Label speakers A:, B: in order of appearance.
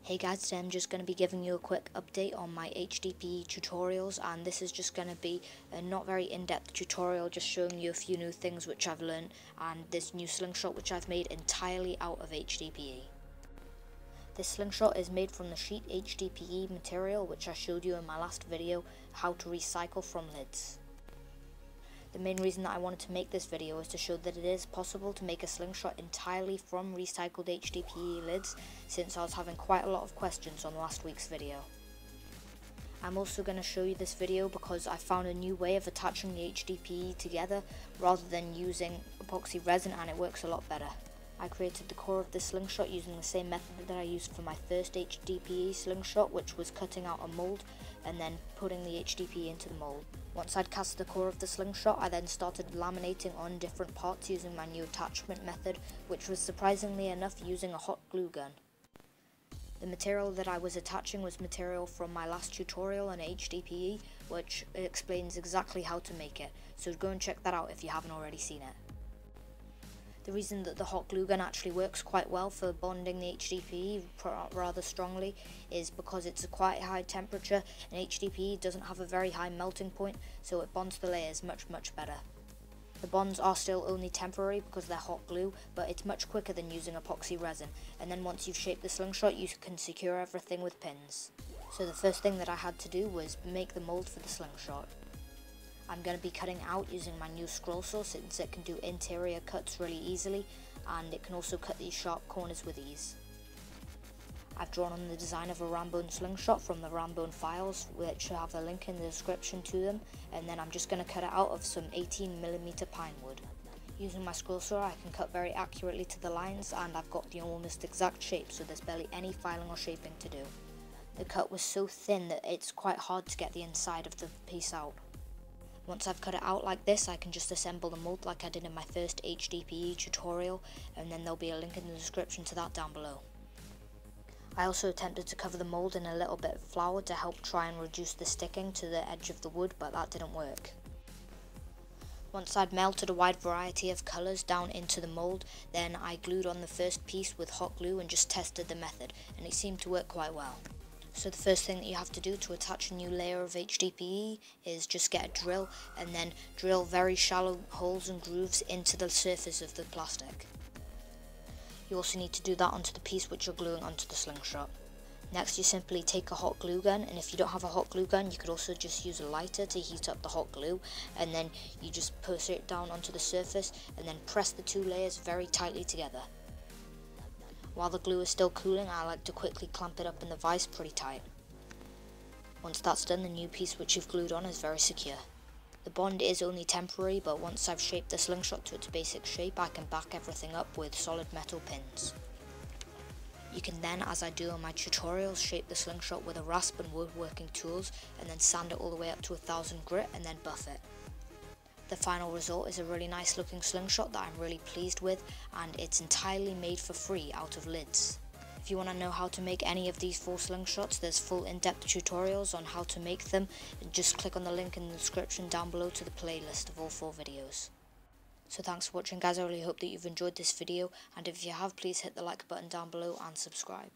A: Hey guys, today I'm just going to be giving you a quick update on my HDPE tutorials, and this is just going to be a not very in-depth tutorial, just showing you a few new things which I've learned and this new slingshot which I've made entirely out of HDPE. This slingshot is made from the sheet HDPE material which I showed you in my last video, how to recycle from lids. The main reason that I wanted to make this video is to show that it is possible to make a slingshot entirely from recycled HDPE lids, since I was having quite a lot of questions on last week's video. I'm also going to show you this video because I found a new way of attaching the HDPE together rather than using epoxy resin, and it works a lot better. I created the core of this slingshot using the same method that I used for my first HDPE slingshot, which was cutting out a mould and then putting the HDPE into the mould. Once I'd cast the core of the slingshot, I then started laminating on different parts using my new attachment method, which was surprisingly enough using a hot glue gun. The material that I was attaching was material from my last tutorial on HDPE, which explains exactly how to make it, so go and check that out if you haven't already seen it. The reason that the hot glue gun actually works quite well for bonding the HDPE rather strongly is because it's a quite high temperature, and HDPE doesn't have a very high melting point, so it bonds the layers much better. The bonds are still only temporary because they're hot glue, but it's much quicker than using epoxy resin, and then once you've shaped the slingshot you can secure everything with pins. So the first thing that I had to do was make the mold for the slingshot. I'm going to be cutting out using my new scroll saw, since it can do interior cuts really easily, and it can also cut these sharp corners with ease. I've drawn on the design of a Rambone Slingshot from the Rambone files, which have a link in the description to them, and then I'm just going to cut it out of some 18mm pine wood. Using my scroll saw I can cut very accurately to the lines, and I've got the almost exact shape, so there's barely any filing or shaping to do. The cut was so thin that it's quite hard to get the inside of the piece out. Once I've cut it out like this, I can just assemble the mold like I did in my first HDPE tutorial, and then there'll be a link in the description to that down below. I also attempted to cover the mold in a little bit of flour to help try and reduce the sticking to the edge of the wood, but that didn't work. Once I'd melted a wide variety of colours down into the mold, then I glued on the first piece with hot glue and just tested the method, and it seemed to work quite well. So the first thing that you have to do to attach a new layer of HDPE is just get a drill and then drill very shallow holes and grooves into the surface of the plastic. You also need to do that onto the piece which you're gluing onto the slingshot. Next you simply take a hot glue gun, and if you don't have a hot glue gun you could also just use a lighter to heat up the hot glue, and then you just push it down onto the surface and then press the two layers very tightly together. While the glue is still cooling, I like to quickly clamp it up in the vise pretty tight. Once that's done, the new piece which you've glued on is very secure. The bond is only temporary, but once I've shaped the slingshot to its basic shape, I can back everything up with solid metal pins. You can then, as I do on my tutorials, shape the slingshot with a rasp and woodworking tools, and then sand it all the way up to 1000 grit and then buff it. The final result is a really nice looking slingshot that I'm really pleased with, and it's entirely made for free out of lids. If you want to know how to make any of these 4 slingshots, there's full in-depth tutorials on how to make them. Just click on the link in the description down below to the playlist of all 4 videos. So thanks for watching guys, I really hope that you've enjoyed this video, and if you have, please hit the like button down below and subscribe.